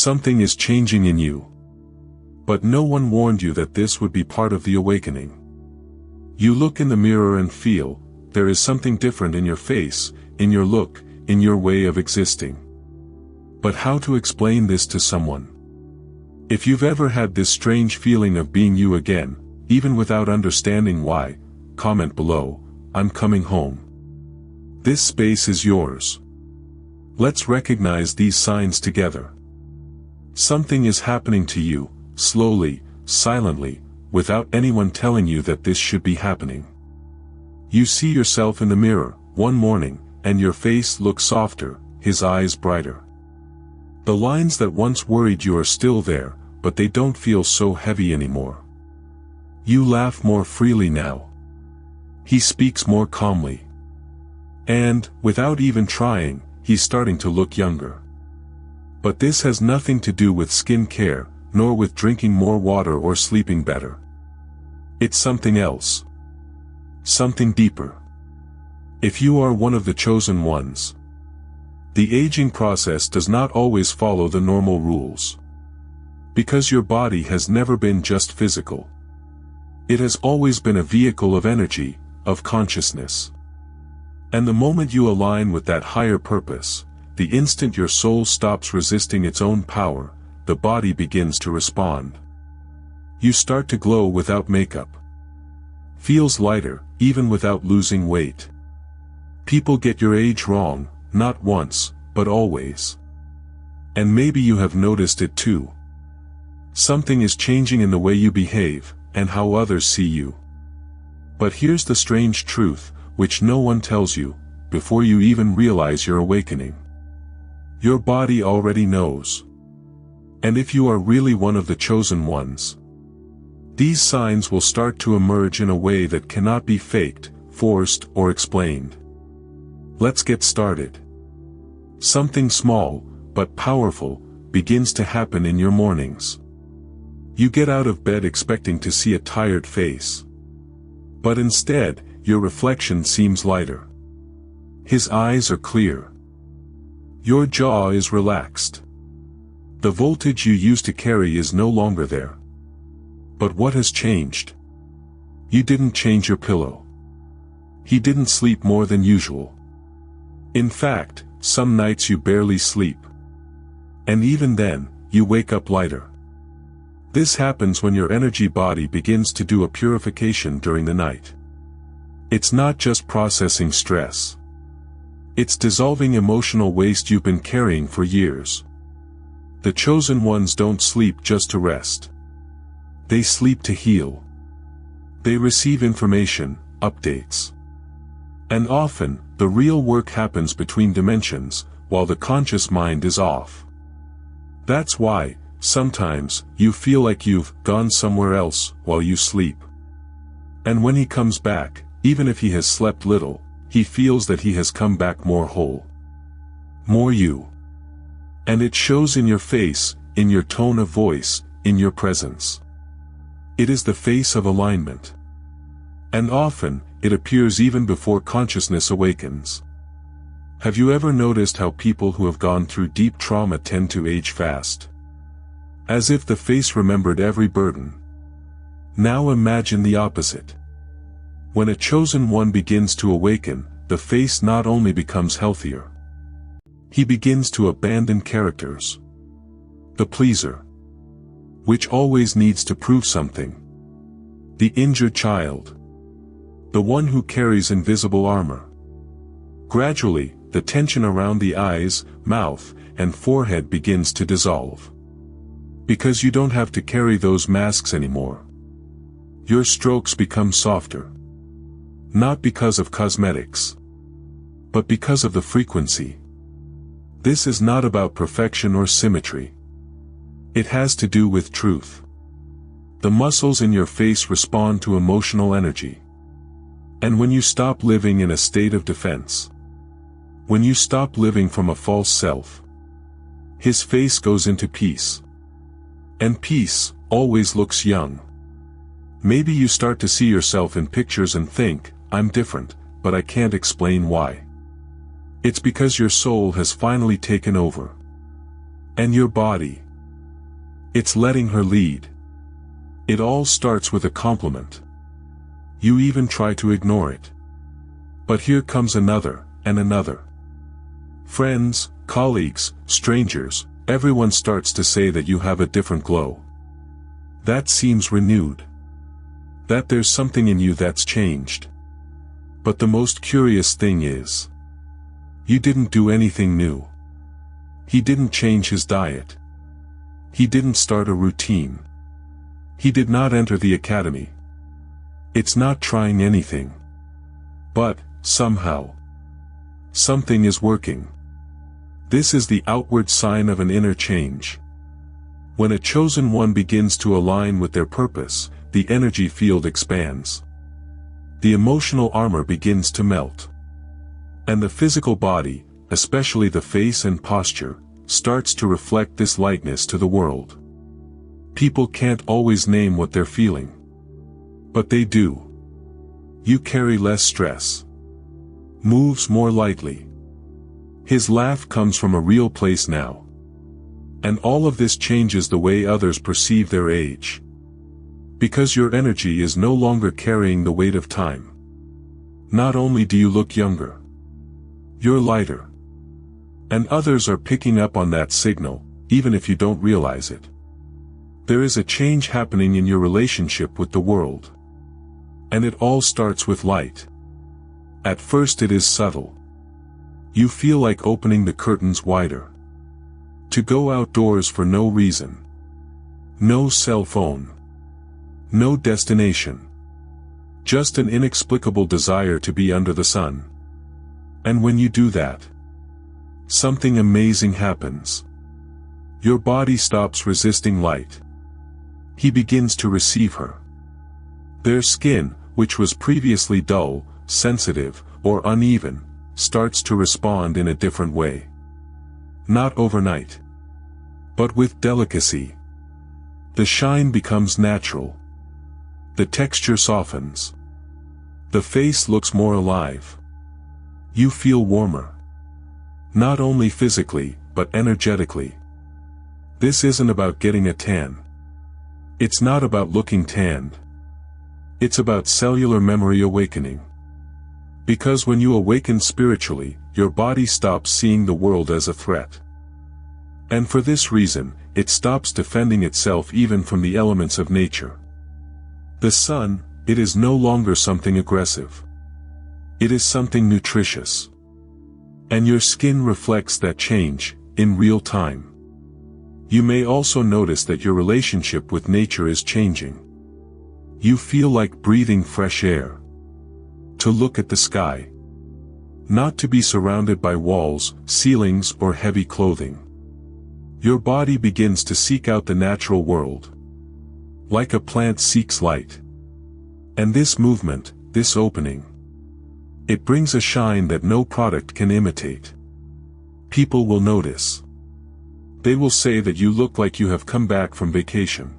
Something is changing in you. But no one warned you that this would be part of the awakening. You look in the mirror and feel, there is something different in your face, in your look, in your way of existing. But how to explain this to someone? If you've ever had this strange feeling of being you again, even without understanding why, comment below, I'm coming home. This space is yours. Let's recognize these signs together. Something is happening to you, slowly, silently, without anyone telling you that this should be happening. You see yourself in the mirror, one morning, and your face looks softer, his eyes brighter. The lines that once worried you are still there, but they don't feel so heavy anymore. You laugh more freely now. He speaks more calmly. And, without even trying, he's starting to look younger. But this has nothing to do with skin care, nor with drinking more water or sleeping better. It's something else. Something deeper. If you are one of the chosen ones, the aging process does not always follow the normal rules. Because your body has never been just physical. It has always been a vehicle of energy, of consciousness. And the moment you align with that higher purpose, the instant your soul stops resisting its own power, the body begins to respond. You start to glow without makeup. Feels lighter, even without losing weight. People get your age wrong, not once, but always. And maybe you have noticed it too. Something is changing in the way you behave, and how others see you. But here's the strange truth, which no one tells you, before you even realize you're awakening. Your body already knows. And if you are really one of the chosen ones, these signs will start to emerge in a way that cannot be faked, forced, or explained. Let's get started. Something small, but powerful, begins to happen in your mornings. You get out of bed expecting to see a tired face. But instead, your reflection seems lighter. His eyes are clear. Your jaw is relaxed. The voltage you used to carry is no longer there. But what has changed? You didn't change your pillow. He didn't sleep more than usual. In fact, some nights you barely sleep. And even then, you wake up lighter. This happens when your energy body begins to do a purification during the night. It's not just processing stress. It's dissolving emotional waste you've been carrying for years. The chosen ones don't sleep just to rest. They sleep to heal. They receive information, updates. And often, the real work happens between dimensions, while the conscious mind is off. That's why, sometimes, you feel like you've gone somewhere else while you sleep. And when he comes back, even if he has slept little, he feels that he has come back more whole. More you. And it shows in your face, in your tone of voice, in your presence. It is the face of alignment. And often, it appears even before consciousness awakens. Have you ever noticed how people who have gone through deep trauma tend to age fast? As if the face remembered every burden. Now imagine the opposite. When a chosen one begins to awaken, the face not only becomes healthier. He begins to abandon characters. The pleaser, which always needs to prove something. The injured child. The one who carries invisible armor. Gradually, the tension around the eyes, mouth, and forehead begins to dissolve. Because you don't have to carry those masks anymore. Your strokes become softer. Not because of cosmetics, but because of the frequency. This is not about perfection or symmetry. It has to do with truth. The muscles in your face respond to emotional energy. And when you stop living in a state of defense, when you stop living from a false self, his face goes into peace. And peace always looks young. Maybe you start to see yourself in pictures and think, I'm different, but I can't explain why. It's because your soul has finally taken over. And your body, It's letting her lead. It all starts with a compliment. You even try to ignore it. But here comes another, and another. Friends, colleagues, strangers, everyone starts to say that you have a different glow. That seems renewed. That there's something in you that's changed. But the most curious thing is, you didn't do anything new. He didn't change his diet. He didn't start a routine. He did not enter the academy. It's not trying anything. But, somehow, something is working. This is the outward sign of an inner change. When a chosen one begins to align with their purpose, the energy field expands. The emotional armor begins to melt. And the physical body, especially the face and posture, starts to reflect this lightness to the world. People can't always name what they're feeling. But they do. You carry less stress. Moves more lightly. His laugh comes from a real place now. And all of this changes the way others perceive their age. Because your energy is no longer carrying the weight of time. Not only do you look younger, you're lighter. And others are picking up on that signal, even if you don't realize it. There is a change happening in your relationship with the world. And it all starts with light. At first it is subtle. You feel like opening the curtains wider. To go outdoors for no reason. No cell phone. No destination. Just an inexplicable desire to be under the sun. And when you do that, something amazing happens. Your body stops resisting light. He begins to receive her. Their skin, which was previously dull, sensitive, or uneven, starts to respond in a different way. Not overnight. But with delicacy. The shine becomes natural. The texture softens. The face looks more alive. You feel warmer. Not only physically, but energetically. This isn't about getting a tan. It's not about looking tanned. It's about cellular memory awakening. Because when you awaken spiritually, your body stops seeing the world as a threat. And for this reason, it stops defending itself even from the elements of nature. The sun, it is no longer something aggressive. It is something nutritious. And your skin reflects that change, in real time. You may also notice that your relationship with nature is changing. You feel like breathing fresh air. To look at the sky. Not to be surrounded by walls, ceilings, or heavy clothing. Your body begins to seek out the natural world. Like a plant seeks light. And this movement, this opening, it brings a shine that no product can imitate. People will notice. They will say that you look like you have come back from vacation.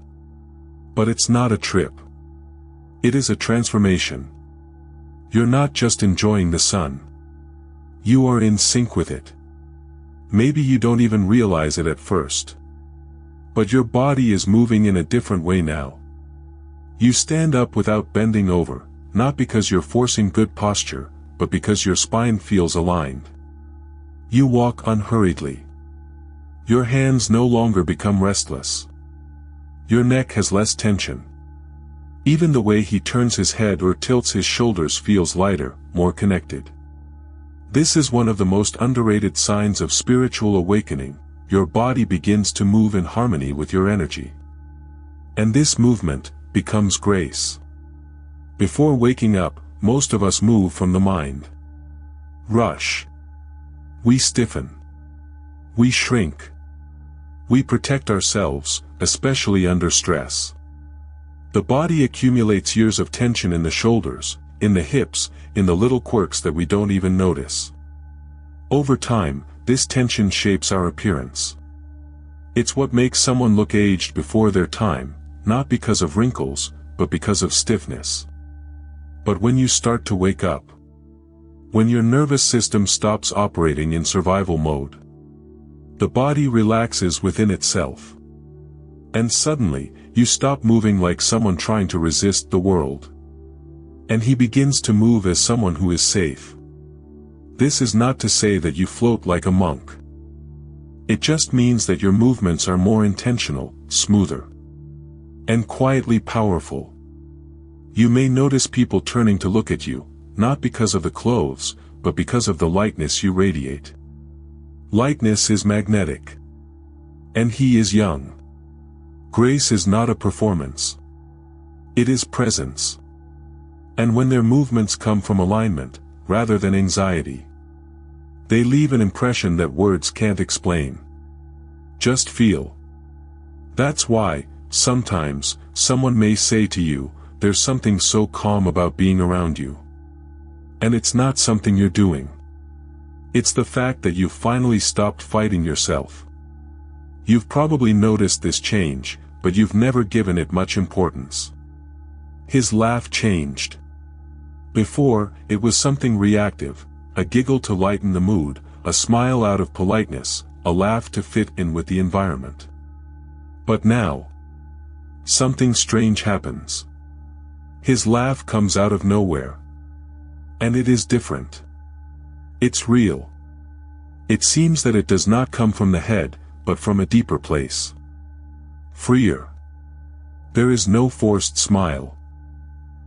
But it's not a trip. It is a transformation. You're not just enjoying the sun. You are in sync with it. Maybe you don't even realize it at first. But your body is moving in a different way now. You stand up without bending over, not because you're forcing good posture, but because your spine feels aligned. You walk unhurriedly. Your hands no longer become restless. Your neck has less tension. Even the way he turns his head or tilts his shoulders feels lighter, more connected. This is one of the most underrated signs of spiritual awakening. Your body begins to move in harmony with your energy. And this movement becomes grace. Before waking up, most of us move from the mind. Rush. We stiffen. We shrink. We protect ourselves, especially under stress. The body accumulates years of tension in the shoulders, in the hips, in the little quirks that we don't even notice. Over time, this tension shapes our appearance. It's what makes someone look aged before their time, not because of wrinkles, but because of stiffness. But when you start to wake up, when your nervous system stops operating in survival mode, the body relaxes within itself. And suddenly, you stop moving like someone trying to resist the world. And he begins to move as someone who is safe. This is not to say that you float like a monk. It just means that your movements are more intentional, smoother, and quietly powerful. You may notice people turning to look at you, not because of the clothes, but because of the lightness you radiate. Lightness is magnetic. And he is young. Grace is not a performance. It is presence. And when their movements come from alignment, rather than anxiety, they leave an impression that words can't explain. Just feel. That's why, sometimes, someone may say to you, "There's something so calm about being around you." And it's not something you're doing. It's the fact that you've finally stopped fighting yourself. You've probably noticed this change, but you've never given it much importance. His laugh changed. Before, it was something reactive, a giggle to lighten the mood, a smile out of politeness, a laugh to fit in with the environment. But now, something strange happens. His laugh comes out of nowhere. And it is different. It's real. It seems that it does not come from the head, but from a deeper place. Freer. There is no forced smile.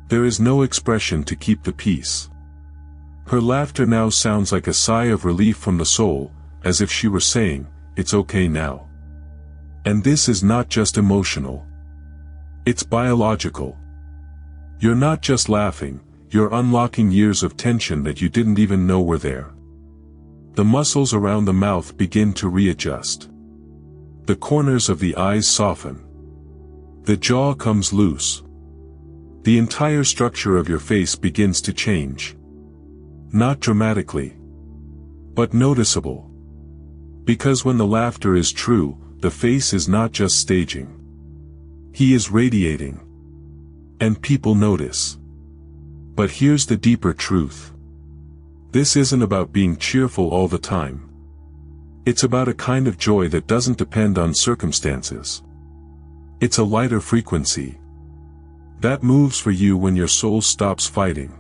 There is no expression to keep the peace. Her laughter now sounds like a sigh of relief from the soul, as if she were saying, "It's okay now." And this is not just emotional. It's biological. You're not just laughing, you're unlocking years of tension that you didn't even know were there. The muscles around the mouth begin to readjust. The corners of the eyes soften. The jaw comes loose. The entire structure of your face begins to change. Not dramatically, but noticeable. Because when the laughter is true, the face is not just staging. He is radiating. And people notice. But here's the deeper truth. This isn't about being cheerful all the time. It's about a kind of joy that doesn't depend on circumstances. It's a lighter frequency. That moves for you when your soul stops fighting.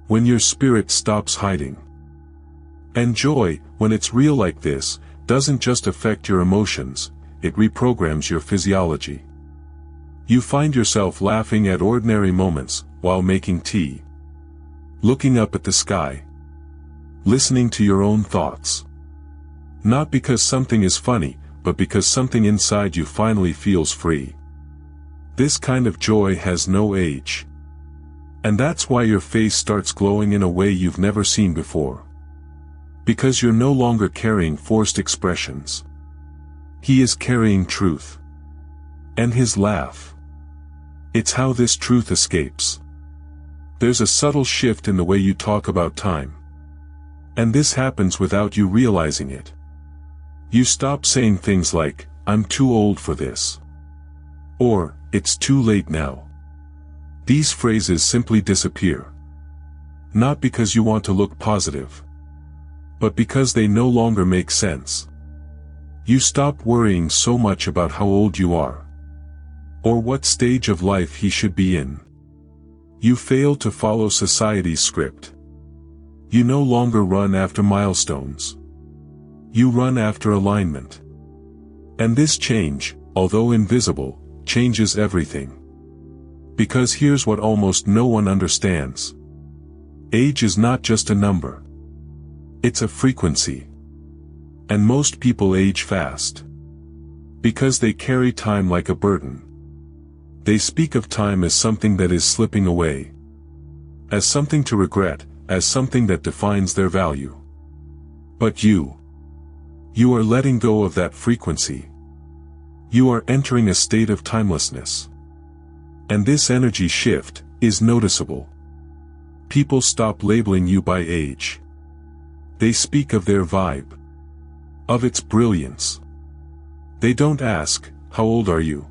When your spirit stops hiding. And joy, when it's real like this, doesn't just affect your emotions, it reprograms your physiology. You find yourself laughing at ordinary moments, while making tea. Looking up at the sky. Listening to your own thoughts. Not because something is funny, but because something inside you finally feels free. This kind of joy has no age. And that's why your face starts glowing in a way you've never seen before. Because you're no longer carrying forced expressions. He is carrying truth. And his laugh. It's how this truth escapes. There's a subtle shift in the way you talk about time. And this happens without you realizing it. You stop saying things like, "I'm too old for this." Or, "It's too late now." These phrases simply disappear. Not because you want to look positive. But because they no longer make sense. You stop worrying so much about how old you are. Or what stage of life he should be in. You fail to follow society's script. You no longer run after milestones. You run after alignment. And this change, although invisible, changes everything. Because here's what almost no one understands. Age is not just a number. It's a frequency. And most people age fast. Because they carry time like a burden. They speak of time as something that is slipping away. As something to regret, as something that defines their value. But you are letting go of that frequency. You are entering a state of timelessness. And this energy shift is noticeable. People stop labeling you by age. They speak of their vibe. Of its brilliance. They don't ask, "How old are you?"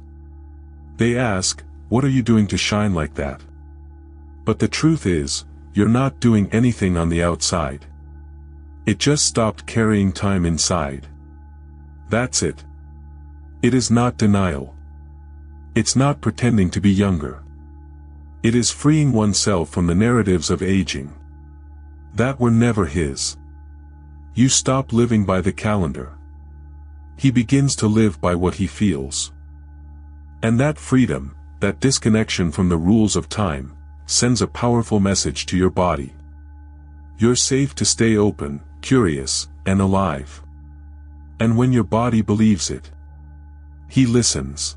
They ask, "What are you doing to shine like that?" But the truth is, you're not doing anything on the outside. It just stopped carrying time inside. That's it. It is not denial. It's not pretending to be younger. It is freeing oneself from the narratives of aging that were never his. You stop living by the calendar. He begins to live by what he feels. And that freedom, that disconnection from the rules of time, sends a powerful message to your body. You're safe to stay open, curious, and alive. And when your body believes it, he listens.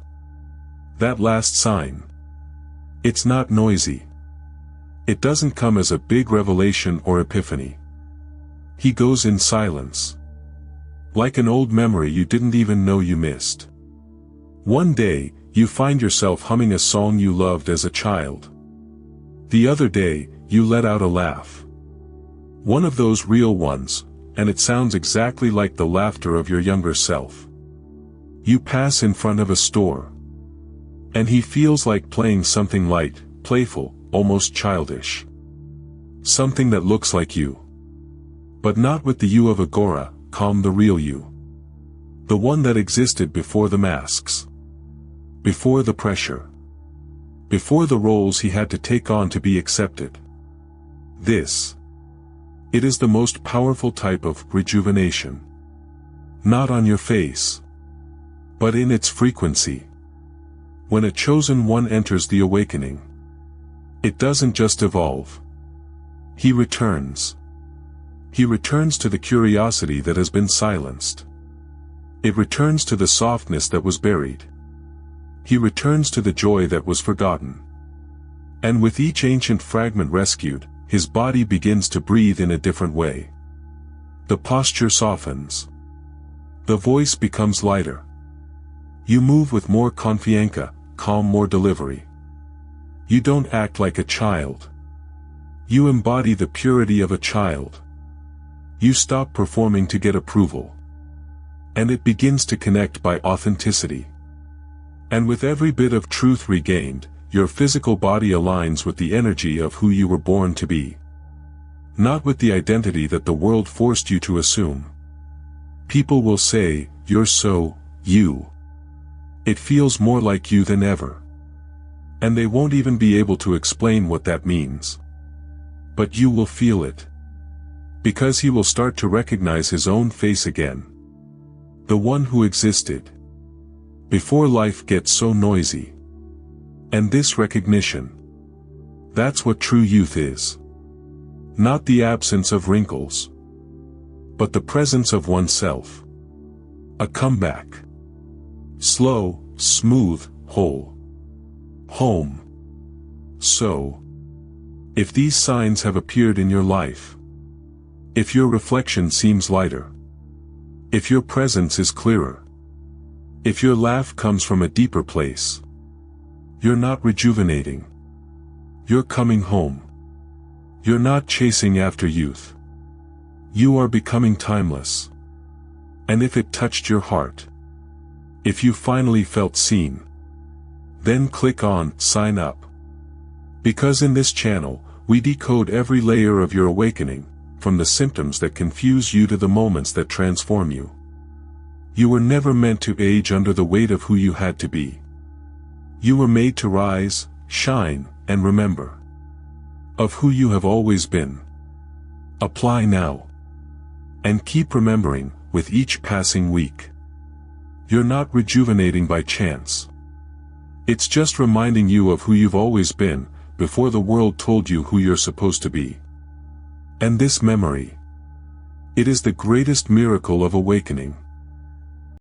That last sign. It's not noisy. It doesn't come as a big revelation or epiphany. He goes in silence. Like an old memory you didn't even know you missed. One day, you find yourself humming a song you loved as a child. The other day, you let out a laugh. One of those real ones, and it sounds exactly like the laughter of your younger self. You pass in front of a store. And he feels like playing something light, playful, almost childish. Something that looks like you. But not with the you of Agora, calm, the real you. The one that existed before the masks. Before the pressure. Before the roles he had to take on to be accepted. It is the most powerful type of rejuvenation. Not on your face, but in its frequency. When a chosen one enters the awakening, it doesn't just evolve. He returns. He returns to the curiosity that has been silenced. It returns to the softness that was buried. He returns to the joy that was forgotten. And with each ancient fragment rescued, his body begins to breathe in a different way. The posture softens. The voice becomes lighter. You move with more confianza, calm, more delivery. You don't act like a child. You embody the purity of a child. You stop performing to get approval. And it begins to connect by authenticity. And with every bit of truth regained, your physical body aligns with the energy of who you were born to be. Not with the identity that the world forced you to assume. People will say, "You're so, you." It feels more like you than ever. And they won't even be able to explain what that means. But you will feel it. Because he will start to recognize his own face again. The one who existed before life gets so noisy. And this recognition, that's what true youth is. Not the absence of wrinkles, but the presence of oneself. A comeback. Slow, smooth, whole. Home. So, if these signs have appeared in your life, if your reflection seems lighter, if your presence is clearer, if your laugh comes from a deeper place, you're not rejuvenating. You're coming home. You're not chasing after youth. You are becoming timeless. And if it touched your heart, if you finally felt seen, then click on Sign Up. Because in this channel, we decode every layer of your awakening, from the symptoms that confuse you to the moments that transform you. You were never meant to age under the weight of who you had to be. You were made to rise, shine, and remember. Of who you have always been. Apply now. And keep remembering, with each passing week. You're not rejuvenating by chance. It's just reminding you of who you've always been, before the world told you who you're supposed to be. And this memory, it is the greatest miracle of awakening.